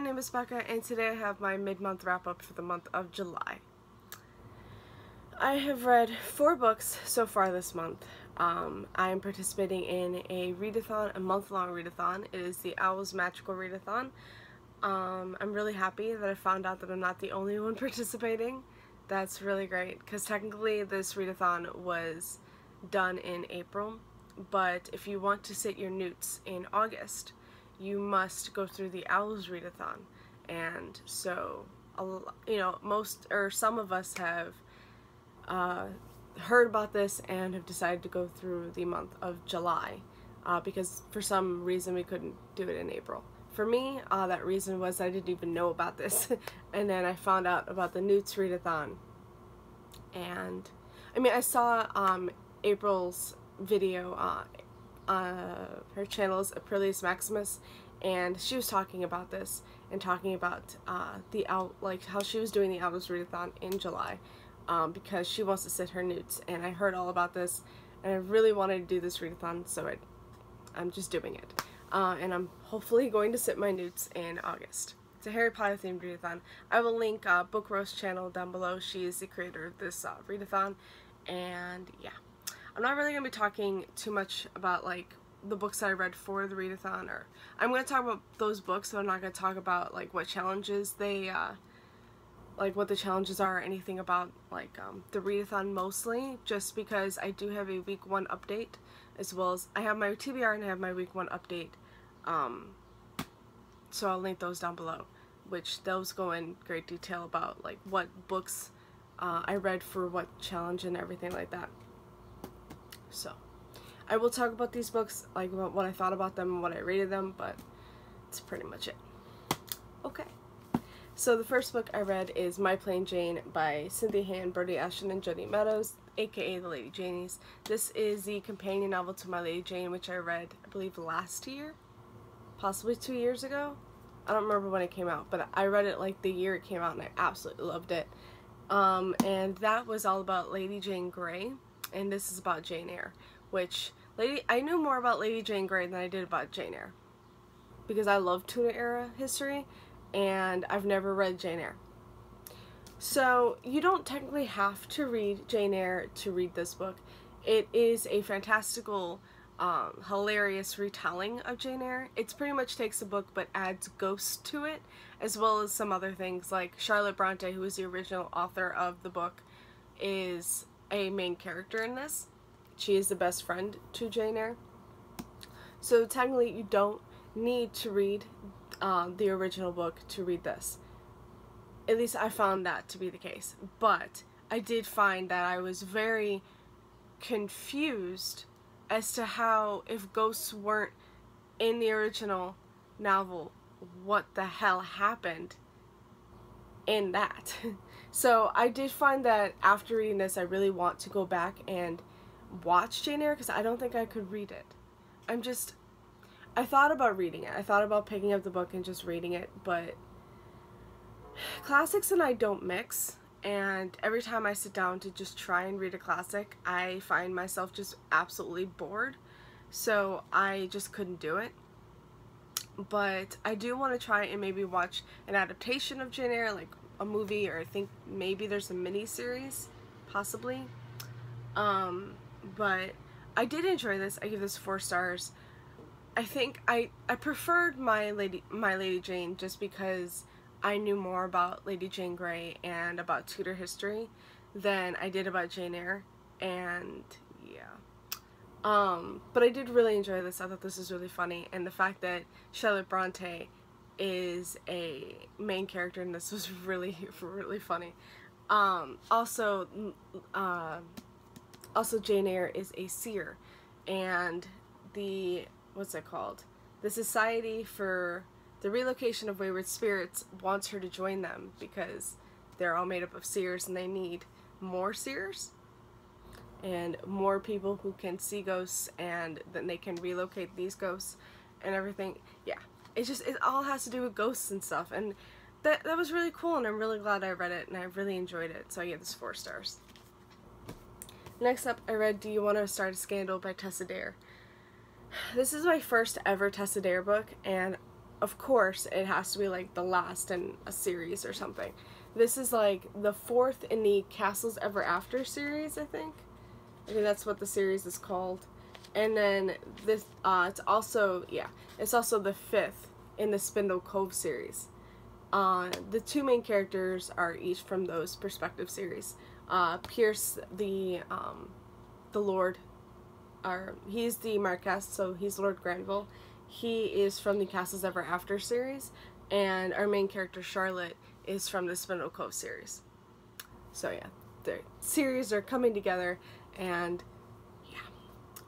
my name is Becca, and today I have my mid-month wrap-up for the month of July. I have read 4 books so far this month. I am participating in a readathon, a month-long readathon. It is the Owls Magical Readathon. I'm really happy that I found out that I'm not the only one participating. That's really great, because technically this readathon was done in April, but if you want to sit your newts in August, you must go through the Owls Readathon. And so, you know, some of us have heard about this and have decided to go through the month of July because for some reason we couldn't do it in April. For me, that reason was I didn't even know about this, and then I found out about the Newts Readathon. And I mean, I saw April's video. Her channel is Aprilius Maximus, and she was talking about this and talking about like how she was doing the Owls Readathon in July because she wants to sit her newts. And I heard all about this, and I really wanted to do this readathon, so I'm just doing it. And I'm hopefully going to sit my newts in August. It's a Harry Potter themed readathon. I will link Book Roast channel down below. She is the creator of this readathon, and yeah. I'm not really going to be talking too much about like the books that I read for the readathon, or I'm going to talk about those books, but I'm not going to talk about like what challenges they like what the challenges are or anything about like the readathon, mostly just because I do have a week 1 update, as well as I have my TBR and I have my week 1 update, so I'll link those down below, which those go in great detail about like what books I read for what challenge and everything like that. So I will talk about these books, like what I thought about them and what I rated them, but that's pretty much it. Okay. So the first book I read is My Plain Jane by Cynthia Han, Brodie Ashton, and Jodi Meadows, aka the Lady Janies. This is the companion novel to My Lady Jane, which I read, I believe, last year? Possibly 2 years ago? I don't remember when it came out, but I read it like the year it came out and I absolutely loved it. And that was all about Lady Jane Grey, and this is about Jane Eyre, which I knew more about Lady Jane Grey than I did about Jane Eyre, because I love Tudor era history, and I've never read Jane Eyre. So you don't technically have to read Jane Eyre to read this book. It is a fantastical, hilarious retelling of Jane Eyre. It pretty much takes the book but adds ghosts to it, as well as some other things, like Charlotte Bronte, who is the original author of the book, is a main character in this. She is the best friend to Jane Eyre. So technically you don't need to read the original book to read this. At least I found that to be the case. But I did find that I was very confused as to how, if ghosts weren't in the original novel, what the hell happened in that. So I did find that after reading this, I really want to go back and watch Jane Eyre, because I don't think I could read it. I thought about reading it. I thought about picking up the book and just reading it, but classics and I don't mix, and every time I sit down to just try and read a classic, I find myself just absolutely bored, so I just couldn't do it. But I do want to try and maybe watch an adaptation of Jane Eyre, like a movie, or I think maybe there's a mini-series, possibly. But I did enjoy this. I give this 4 stars. I think I preferred My Lady Jane just because I knew more about Lady Jane Grey and about Tudor history than I did about Jane Eyre, and yeah. But I did really enjoy this. I thought this was really funny, and the fact that Charlotte Bronte is a main character in this was really, really funny. Also Jane Eyre is a seer, and what's it called? The Society for the Relocation of Wayward Spirits wants her to join them because they're all made up of seers and they need more seers and more people who can see ghosts, and then they can relocate these ghosts and everything. Yeah, it all has to do with ghosts and stuff, and that was really cool, and I'm really glad I read it and I really enjoyed it, so I give this 4 stars. Next up, I read Do You Want to Start a Scandal by Tessa Dare. This is my first ever Tessa Dare book, and of course it has to be like the last in a series or something. This is like the 4th in the Castles Ever After series, I think that's what the series is called. And then this it's also the 5th in the Spindle Cove series. The 2 main characters are each from those perspective series. Pierce, the Lord, he's the Marquess, so he's Lord Granville. He is from the Castles Ever After series, and our main character Charlotte is from the Spindle Cove series. So yeah, the series are coming together, and yeah.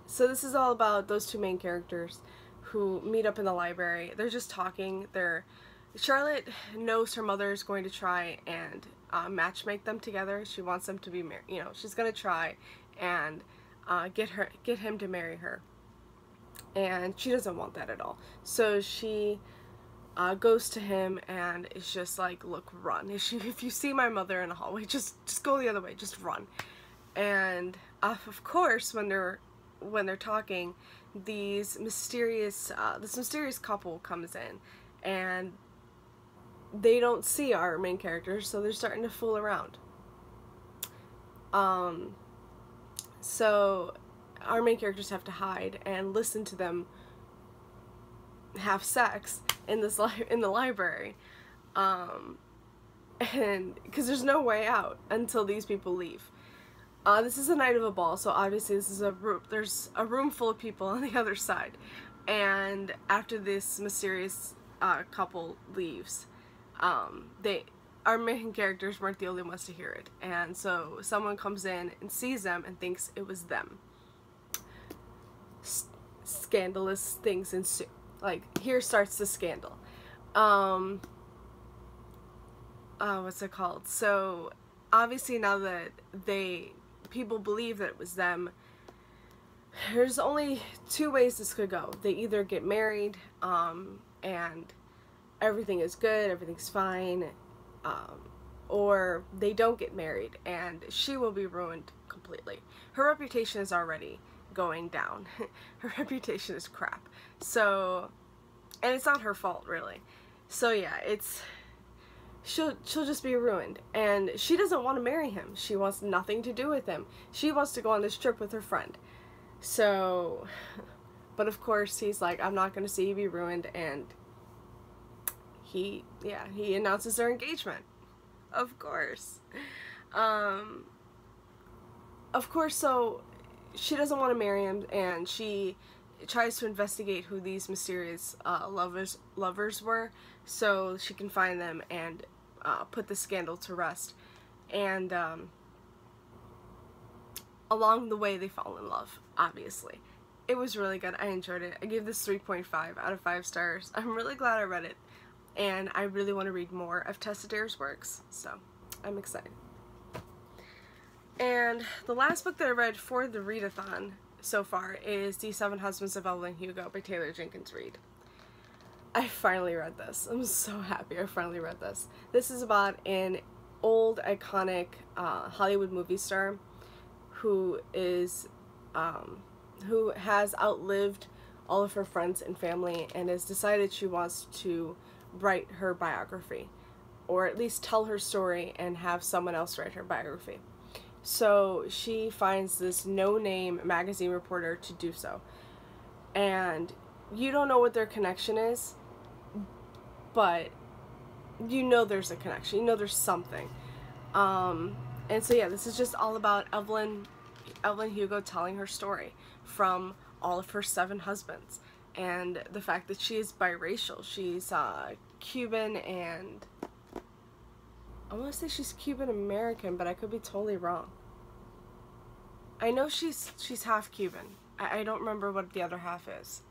So this is all about those 2 main characters who meet up in the library. They're just talking. Charlotte knows her mother is going to try and matchmake them together. She wants them to be married. You know, she's gonna try and get him to marry her, and she doesn't want that at all. So she goes to him and is just like, look, run. If you see my mother in the hallway, just go the other way, just run. And of course, when they're talking, this mysterious couple comes in, and they don't see our main characters, so they're starting to fool around. So our main characters have to hide and listen to them have sex in the library, and because there's no way out until these people leave. This is the night of a ball, so obviously there's a room full of people on the other side, and after this mysterious couple leaves, our main characters weren't the only ones to hear it, and so someone comes in and sees them and thinks it was them. Scandalous things ensue. Like, here starts the scandal. What's it called? So obviously now that people believe that it was them, there's only 2 ways this could go. They either get married, and everything is good, everything's fine, or they don't get married and she will be ruined completely. Her reputation is already going down. Her reputation is crap. So, and it's not her fault, really. So yeah, she'll just be ruined, and she doesn't want to marry him. She wants nothing to do with him. She wants to go on this trip with her friend. So, but of course he's like, I'm not going to see you be ruined, and he announces their engagement. Of course. So she doesn't want to marry him, and she tries to investigate who these mysterious lovers were, so she can find them and put the scandal to rest. And along the way, they fall in love, obviously. It was really good. I enjoyed it. I gave this 3.5 out of 5 stars. I'm really glad I read it, and I really want to read more of Tessa Dare's works, so I'm excited. And the last book that I read for the readathon so far is The 7 Husbands of Evelyn Hugo by Taylor Jenkins Reid. I finally read this. I'm so happy I finally read this. This is about an old, iconic Hollywood movie star who has outlived all of her friends and family and has decided she wants to write her biography, or at least tell her story and have someone else write her biography. So she finds this no-name magazine reporter to do so, and you don't know what their connection is, but you know there's a connection, you know there's something. And so yeah, this is just all about Evelyn Hugo telling her story from all of her 7 husbands, and the fact that she is biracial. She's Cuban, and I want to say she's Cuban American, but I could be totally wrong. I know she's half Cuban. I don't remember what the other half is.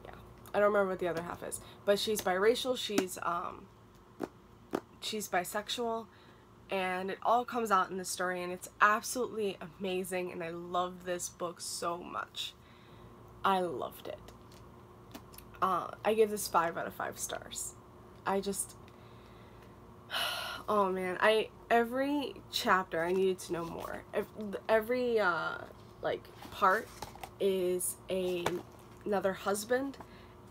Yeah, I don't remember what the other half is. But she's biracial. She's bisexual, and it all comes out in the story, and it's absolutely amazing. And I love this book so much. I loved it. I give this 5 out of 5 stars. Oh man, every chapter I needed to know more. Every like part is another husband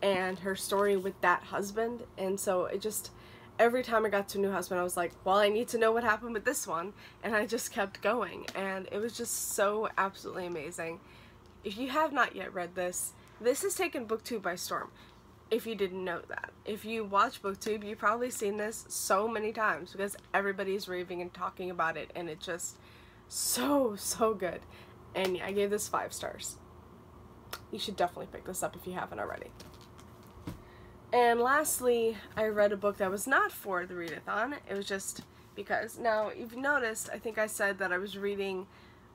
and her story with that husband. And so it just, every time I got to a new husband, I was like, well, I need to know what happened with this one, and I just kept going, and it was just so absolutely amazing. If you have not yet read this, this has taken BookTube by storm, if you didn't know that. If you watch BookTube, you've probably seen this so many times because everybody's raving and talking about it, and it's just so good. And I gave this 5 stars. You should definitely pick this up if you haven't already. And lastly, I read a book that was not for the readathon. It was just because. Now, if you noticed, I think I said that I was reading,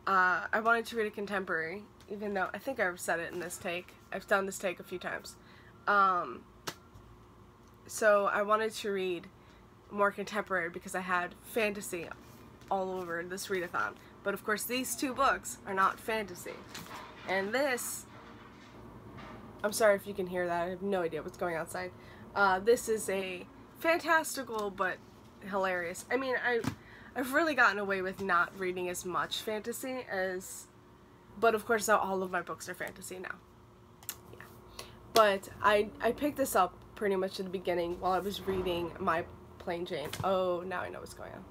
I wanted to read a contemporary, even though I think I've said it in this take. I've done this take a few times. So I wanted to read more contemporary because I had fantasy all over this readathon. But of course, these 2 books are not fantasy. And this, I'm sorry if you can hear that, I have no idea what's going outside. This is a fantastical but hilarious. I mean, I've really gotten away with not reading as much fantasy as, but of course all of my books are fantasy now. Yeah. But I picked this up pretty much at the beginning while I was reading My Plain Jane. Oh, now I know what's going on.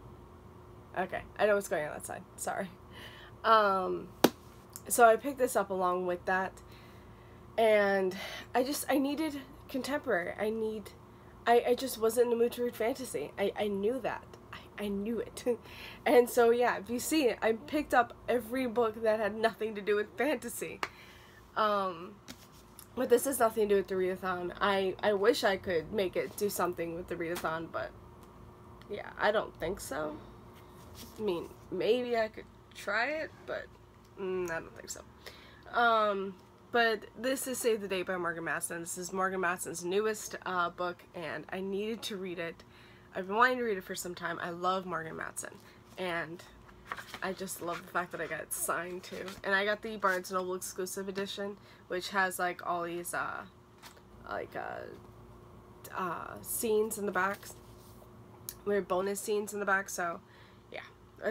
Okay, I know what's going on outside. Sorry. So I picked this up along with that. And I needed contemporary. I just wasn't in the mood to read fantasy. I knew that. I knew it. And so yeah, if you see, I picked up every book that had nothing to do with fantasy. But this has nothing to do with the readathon. I wish I could make it do something with the readathon, but yeah, I don't think so. I mean, maybe I could try it, but I don't think so. But this is Save the Date by Morgan Matson. This is Morgan Matson's newest book, and I needed to read it. I've been wanting to read it for some time. I love Morgan Matson, and I just love the fact that I got it signed too. And I got the Barnes & Noble exclusive edition, which has like all these scenes in the back, weird bonus scenes in the back. So yeah,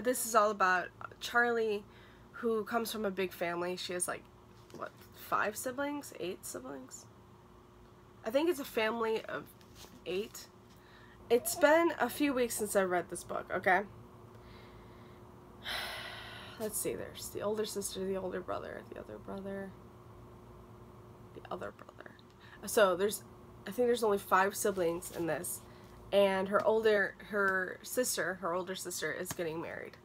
this is all about Charlie, who comes from a big family. She has like, what, 5 siblings? 8 siblings? I think it's a family of 8. It's been a few weeks since I read this book, okay? Let's see, there's the older sister, the older brother, the other brother, the other brother. So I think there's only 5 siblings in this, and her older sister is getting married.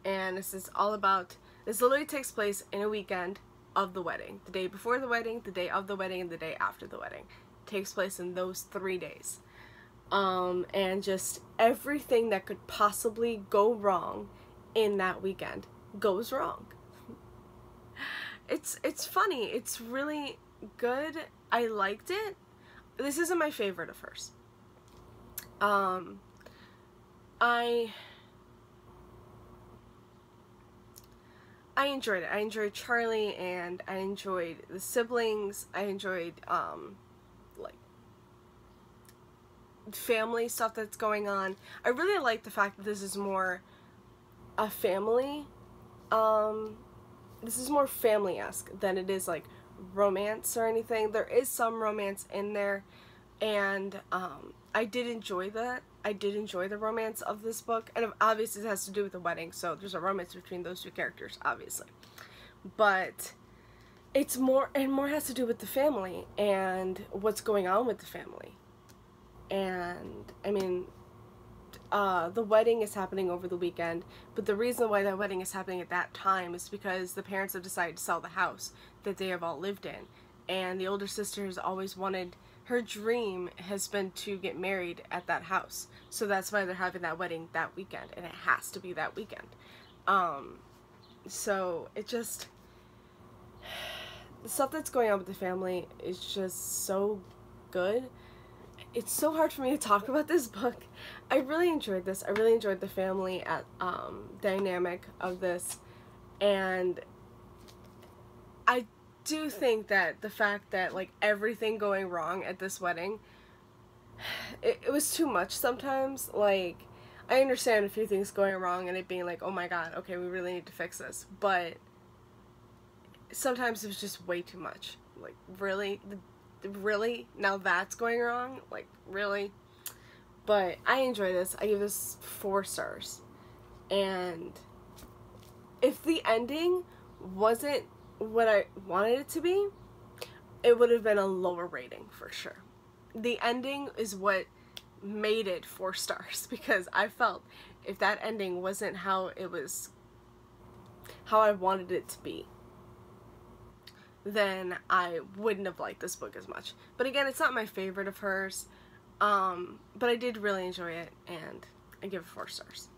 And this is all about, this literally takes place in a weekend of the wedding. The day before the wedding, the day of the wedding, and the day after the wedding. It takes place in those 3 days. And just everything that could possibly go wrong in that weekend goes wrong. It's funny. It's really good. I liked it. This isn't my favorite at first. I enjoyed it. I enjoyed Charlie, and I enjoyed the siblings. I enjoyed, like, family stuff that's going on. I really like the fact that this is more a family, this is more family-esque than it is, like, romance or anything. There is some romance in there, and, I did enjoy that. I did enjoy the romance of this book, and obviously it has to do with the wedding, so there's a romance between those 2 characters, obviously. But it's more has to do with the family and what's going on with the family. And I mean, the wedding is happening over the weekend, but the reason why that wedding is happening at that time is because the parents have decided to sell the house that they have all lived in, and the older sister has always wanted, her dream has been to get married at that house. So that's why they're having that wedding that weekend, and it has to be that weekend. So it just, the stuff that's going on with the family is just so good. It's so hard for me to talk about this book. I really enjoyed this. I really enjoyed the family dynamic of this, and I do think that the fact that, like, everything going wrong at this wedding, it was too much sometimes. Like, I understand a few things going wrong and it being like, oh my god, okay, we really need to fix this, but sometimes it was just way too much. Like, really? Really? Now that's going wrong? Like, really? But I enjoy this. I give this 4 stars. And if the ending wasn't what I wanted it to be, it would have been a lower rating for sure. The ending is what made it 4 stars, because I felt if that ending wasn't how I wanted it to be, then I wouldn't have liked this book as much. But again, it's not my favorite of hers, but I did really enjoy it, and I give it 4 stars.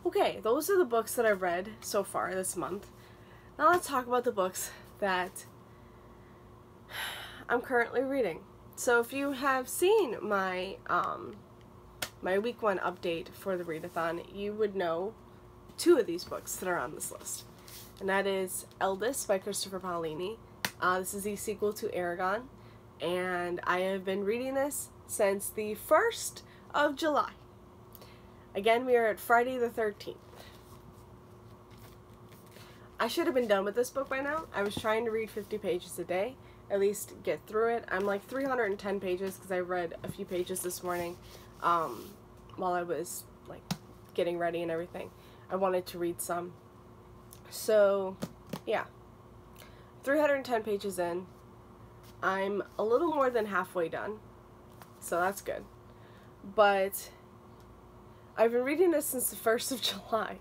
Okay, those are the books that I've read so far this month. Now let's talk about the books that I'm currently reading. So if you have seen my my week 1 update for the readathon, you would know 2 of these books that are on this list. And that is Eldest by Christopher Paolini. This is the sequel to Eragon, and I have been reading this since the 1st of July. Again, we are at Friday the 13th. I should have been done with this book by now. I was trying to read 50 pages a day, at least get through it. I'm like 310 pages because I read a few pages this morning while I was like getting ready and everything. I wanted to read some. So, yeah. 310 pages in. I'm a little more than halfway done, so that's good. But I've been reading this since the 1st of July.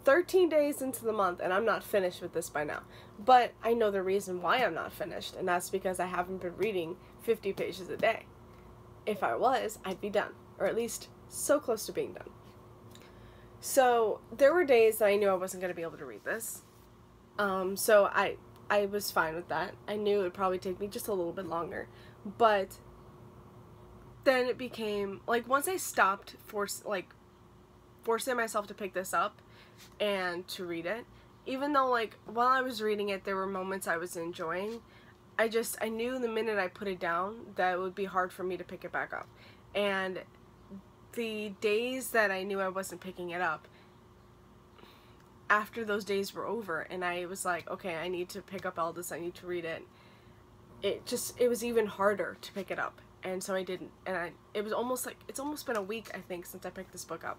13 days into the month, and I'm not finished with this by now. But I know the reason why I'm not finished, and that's because I haven't been reading 50 pages a day. If I was, I'd be done, or at least so close to being done. So there were days that I knew I wasn't going to be able to read this. So I was fine with that. I knew it would probably take me just a little bit longer. But then it became, like, once I stopped forcing myself to pick this up and to read it, even though, like, while I was reading it, there were moments I was enjoying, I knew the minute I put it down that it would be hard for me to pick it back up. And the days that I knew I wasn't picking it up, after those days were over and I was like, okay, I need to pick up Eldest, I need to read it, it was even harder to pick it up. And so I didn't, and it's almost been a week, I think, since I picked this book up.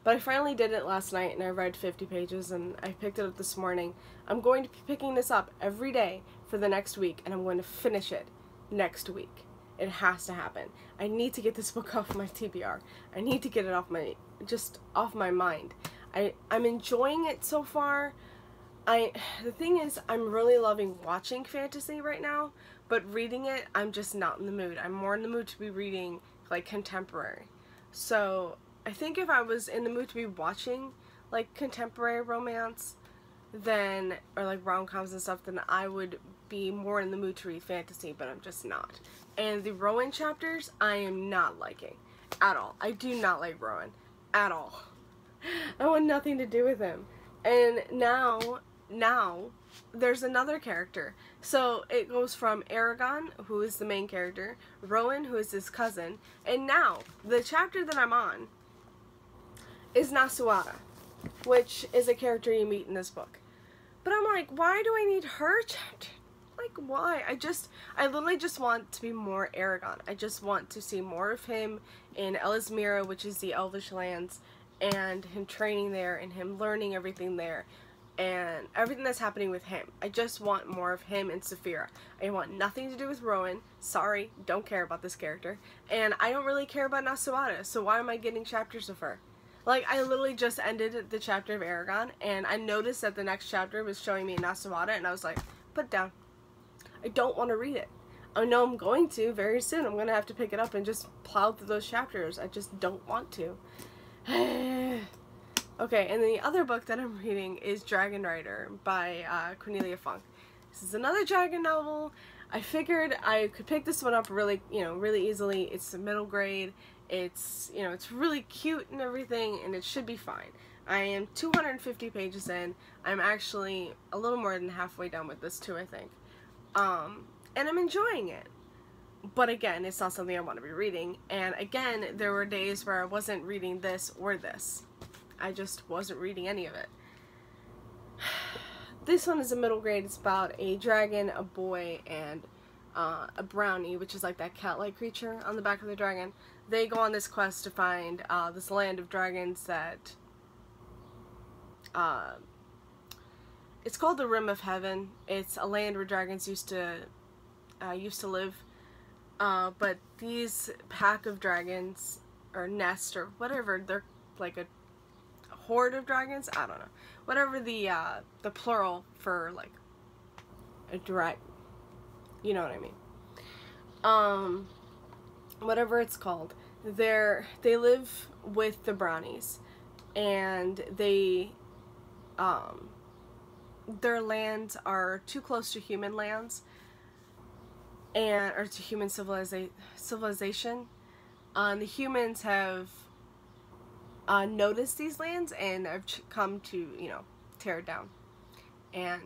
But I finally did it last night, and I read 50 pages, and I picked it up this morning. I'm going to be picking this up every day for the next week, and I'm going to finish it next week. It has to happen. I need to get this book off my TBR. I need to get it off my mind. I'm enjoying it so far. The thing is, I'm really loving watching fantasy right now, but reading it, I'm just not in the mood. I'm more in the mood to be reading, like, contemporary. So I think if I was in the mood to be watching, like, contemporary romance, or, like, rom-coms and stuff, then I would be more in the mood to read fantasy, but I'm just not. And the Rowan chapters, I am not liking. At all. I do not like Rowan. At all. I want nothing to do with him. And now, there's another character. So it goes from Eragon, who is the main character, Rowan, who is his cousin, and now, the chapter that I'm on is Nasuada, which is a character you meet in this book. But I'm like, why do I need her chapter? Like, why? I literally just want to be more Eragon. I just want to see more of him in Elismira, which is the Elvish lands, and him training there, and him learning everything there, and everything that's happening with him. I just want more of him and Saphira. I want nothing to do with Rowan. Sorry, don't care about this character. And I don't really care about Nasuada, so why am I getting chapters of her? Like, I literally just ended the chapter of Eragon, and I noticed that the next chapter was showing me Nasuada, and I was like, put it down. I don't want to read it. I know I'm going to very soon. I'm going to have to pick it up and just plow through those chapters. I just don't want to. Okay, and then the other book that I'm reading is Dragon Rider by Cornelia Funk. This is another dragon novel. I figured I could pick this one up really easily. It's a middle grade. It's, it's really cute and everything, and it should be fine. I am 250 pages in. I'm actually a little more than halfway done with this too, I think. And I'm enjoying it. But again, it's not something I want to be reading. And again, there were days where I wasn't reading this or this. I just wasn't reading any of it. this one is a middle grade. It's about a dragon, a boy, and a brownie, which is like that cat-like creature on the back of the dragon. They go on this quest to find this land of dragons that it's called the Rim of Heaven. It's a land where dragons used to live, but these pack of dragons, or nest, or whatever, they're like a horde of dragons. I don't know, whatever the plural for like a drag. You know what I mean. Whatever it's called. They live with the brownies, and they their lands are too close to human lands, or to human civilization. The humans have noticed these lands and have come to, you know, tear it down. And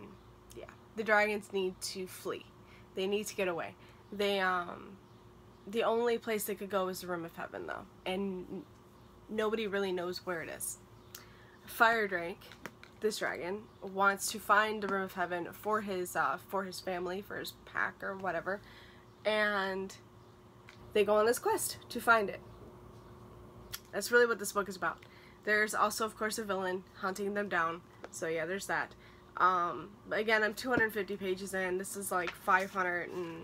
yeah, the dragons need to flee. They need to get away. They the only place they could go is the Rim of Heaven, though, and nobody really knows where it is. Fire Drake, this dragon, wants to find the Rim of Heaven for his family, for his pack or whatever, and they go on this quest to find it. That's really what this book is about. There's also, of course, a villain hunting them down. So yeah, there's that. But again, I'm 250 pages in. This is like 500 and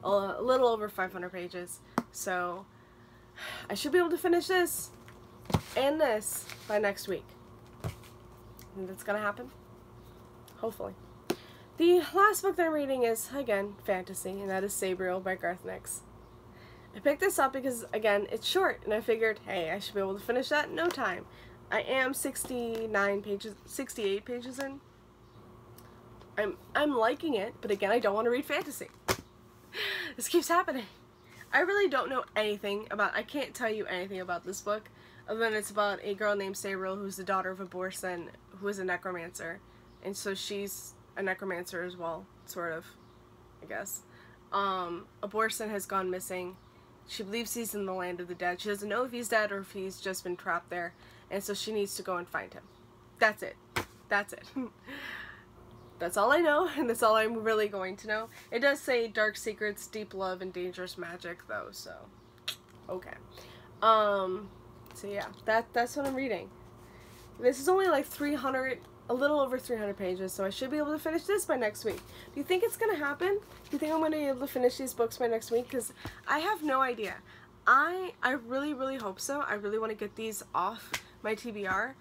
a little over 500 pages. So I should be able to finish this and this by next week. And that's gonna happen. Hopefully. The last book that I'm reading is, again, fantasy, and that is Sabriel by Garth Nix. I picked this up because, again, it's short, and I figured, hey, I should be able to finish that in no time. I am 68 pages in. I'm liking it, but again, I don't want to read fantasy. This keeps happening. I really don't know anything about, I can't tell you anything about this book, other than it's about a girl named Sabriel who's the daughter of a Borson who is a necromancer, and so she's a necromancer as well, sort of, I guess. A Borson has gone missing. She believes he's in the land of the dead. She doesn't know if he's dead or if he's just been trapped there, and so she needs to go and find him. That's it. That's it. That's all I know, and that's all I'm really going to know. It does say dark secrets, deep love, and dangerous magic, though, so okay. So yeah, that's what I'm reading. This is only like 300, a little over 300 pages, so I should be able to finish this by next week. Do you think it's gonna happen? Do you think I'm gonna be able to finish these books by next week? Because I have no idea. I really hope so. I really want to get these off my TBR.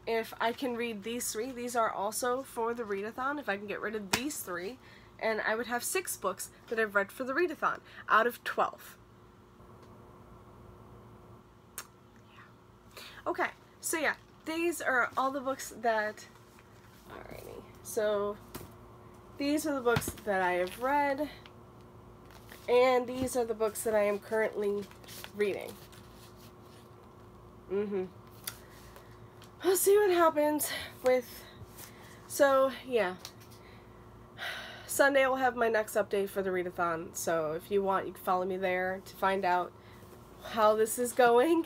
If I can read these 3, these are also for the readathon. If I can get rid of these 3, and I would have 6 books that I've read for the readathon out of 12. Yeah. Okay, so yeah, these are all the books that, alrighty, so these are the books that I have read, and these are the books that I am currently reading. We'll see what happens with, so yeah, Sunday will have my next update for the readathon, so if you want, you can follow me there to find out how this is going.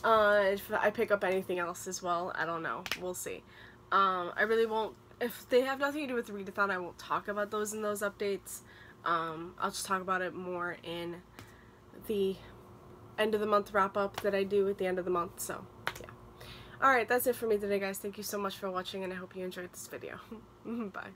If I pick up anything else as well, I don't know, we'll see. I really won't, if they have nothing to do with the readathon, I won't talk about those in those updates. I'll just talk about it more in the end of the month wrap up that I do at the end of the month, so yeah. Alright, that's it for me today, guys. Thank you so much for watching, and I hope you enjoyed this video. Bye.